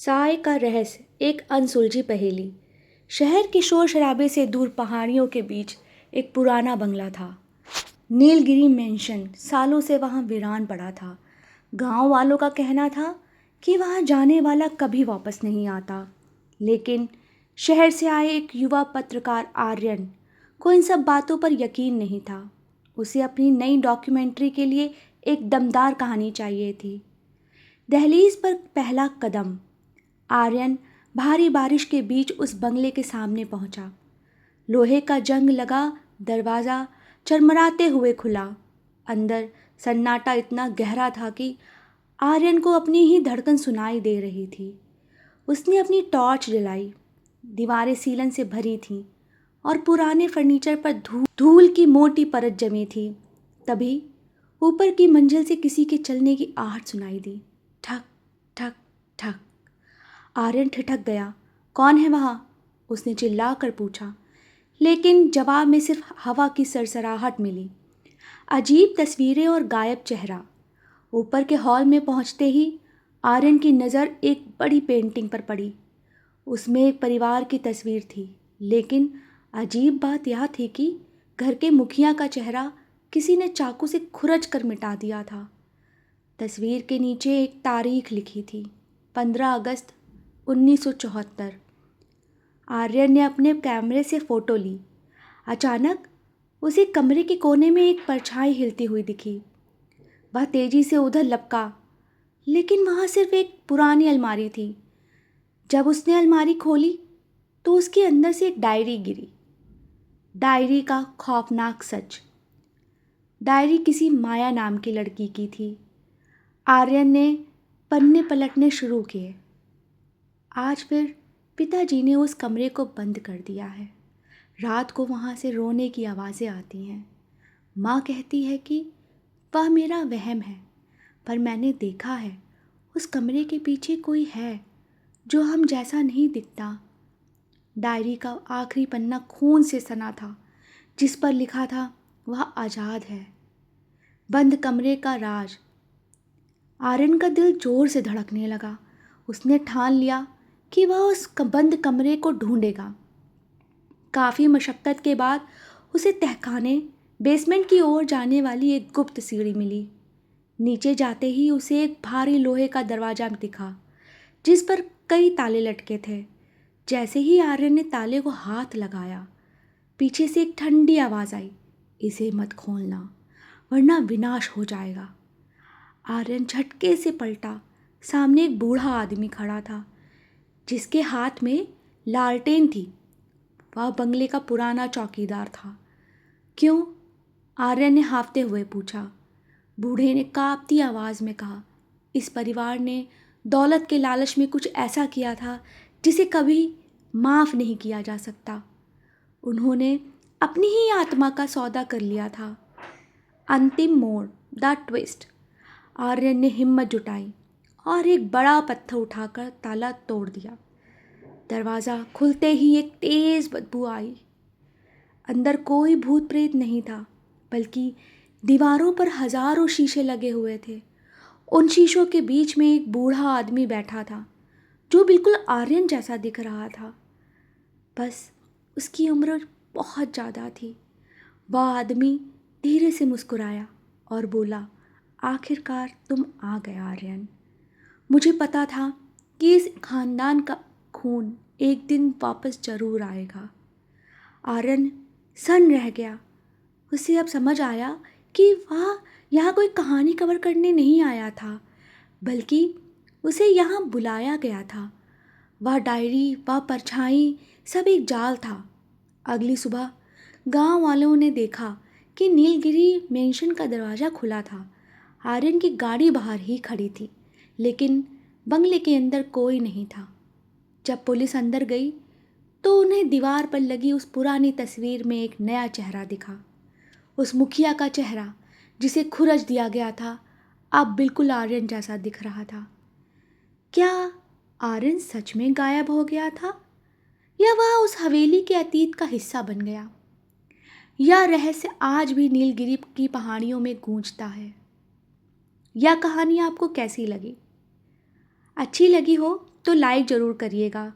साय का रहस्य एक अनसुलझी पहेली। शहर के शोर शराबे से दूर पहाड़ियों के बीच एक पुराना बंगला था। नीलगिरी मेंशन सालों से वहाँ वीरान पड़ा था। गांव वालों का कहना था कि वहाँ जाने वाला कभी वापस नहीं आता। लेकिन शहर से आए एक युवा पत्रकार आर्यन को इन सब बातों पर यकीन नहीं था। उसे अपनी नई डॉक्यूमेंट्री के लिए एक दमदार कहानी चाहिए थी। दहलीज पर पहला कदम। आर्यन भारी बारिश के बीच उस बंगले के सामने पहुंचा। लोहे का जंग लगा दरवाज़ा चरमराते हुए खुला। अंदर सन्नाटा इतना गहरा था कि आर्यन को अपनी ही धड़कन सुनाई दे रही थी। उसने अपनी टॉर्च जलाई। दीवारें सीलन से भरी थीं और पुराने फर्नीचर पर धूल की मोटी परत जमी थी। तभी ऊपर की मंजिल से किसी के चलने की आहट सुनाई दी। ठक ठक ठक। आर्यन ठिठक गया। कौन है वहाँ? उसने चिल्ला कर पूछा, लेकिन जवाब में सिर्फ हवा की सरसराहट मिली। अजीब तस्वीरें और गायब चेहरा। ऊपर के हॉल में पहुँचते ही आर्यन की नज़र एक बड़ी पेंटिंग पर पड़ी। उसमें एक परिवार की तस्वीर थी, लेकिन अजीब बात यह थी कि घर के मुखिया का चेहरा किसी ने चाकू से खुरच कर मिटा दिया था। तस्वीर के नीचे एक तारीख लिखी थी, 15 अगस्त 1974। आर्यन ने अपने कैमरे से फ़ोटो ली। अचानक उसे कमरे के कोने में एक परछाई हिलती हुई दिखी। वह तेज़ी से उधर लपका, लेकिन वहाँ सिर्फ एक पुरानी अलमारी थी। जब उसने अलमारी खोली तो उसके अंदर से एक डायरी गिरी। डायरी का खौफनाक सच। डायरी किसी माया नाम की लड़की की थी। आर्यन ने पन्ने पलटने शुरू किए। आज फिर पिताजी ने उस कमरे को बंद कर दिया है। रात को वहाँ से रोने की आवाज़ें आती हैं। माँ कहती है कि वह मेरा वहम है, पर मैंने देखा है उस कमरे के पीछे कोई है जो हम जैसा नहीं दिखता। डायरी का आखिरी पन्ना खून से सना था, जिस पर लिखा था वह आज़ाद है। बंद कमरे का राज। आर्यन का दिल जोर से धड़कने लगा। उसने ठान लिया कि वह उस बंद कमरे को ढूंढेगा। काफ़ी मशक्क़त के बाद उसे तहखाने बेसमेंट की ओर जाने वाली एक गुप्त सीढ़ी मिली। नीचे जाते ही उसे एक भारी लोहे का दरवाज़ा दिखा, जिस पर कई ताले लटके थे। जैसे ही आर्यन ने ताले को हाथ लगाया, पीछे से एक ठंडी आवाज़ आई, इसे मत खोलना वरना विनाश हो जाएगा। आर्यन झटके से पलटा। सामने एक बूढ़ा आदमी खड़ा था, जिसके हाथ में लालटेन थी। वह बंगले का पुराना चौकीदार था। क्यों? आर्यन ने हाँफते हुए पूछा। बूढ़े ने कांपती आवाज़ में कहा, इस परिवार ने दौलत के लालच में कुछ ऐसा किया था जिसे कभी माफ़ नहीं किया जा सकता। उन्होंने अपनी ही आत्मा का सौदा कर लिया था। अंतिम मोड़, द ट्विस्ट। आर्यन ने हिम्मत जुटाई और एक बड़ा पत्थर उठाकर ताला तोड़ दिया। दरवाज़ा खुलते ही एक तेज़ बदबू आई। अंदर कोई भूत प्रेत नहीं था, बल्कि दीवारों पर हज़ारों शीशे लगे हुए थे। उन शीशों के बीच में एक बूढ़ा आदमी बैठा था, जो बिल्कुल आर्यन जैसा दिख रहा था। बस उसकी उम्र बहुत ज़्यादा थी। वह आदमी धीरे से मुस्कुराया और बोला, आखिरकार तुम आ गए आर्यन। मुझे पता था कि इस खानदान का खून एक दिन वापस जरूर आएगा। आर्यन सन्न रह गया। उसे अब समझ आया कि वह यहाँ कोई कहानी कवर करने नहीं आया था, बल्कि उसे यहाँ बुलाया गया था। वह डायरी, वह परछाई, सब एक जाल था। अगली सुबह गांव वालों ने देखा कि नीलगिरी मेंशन का दरवाज़ा खुला था। आर्यन की गाड़ी बाहर ही खड़ी थी, लेकिन बंगले के अंदर कोई नहीं था। जब पुलिस अंदर गई तो उन्हें दीवार पर लगी उस पुरानी तस्वीर में एक नया चेहरा दिखा। उस मुखिया का चेहरा, जिसे खुरच दिया गया था, अब बिल्कुल आर्यन जैसा दिख रहा था। क्या आर्यन सच में गायब हो गया था, या वह उस हवेली के अतीत का हिस्सा बन गया? यह रहस्य आज भी नीलगिरी की पहाड़ियों में गूंजता है। यह कहानी आपको कैसी लगी? अच्छी लगी हो तो लाइक ज़रूर करिएगा।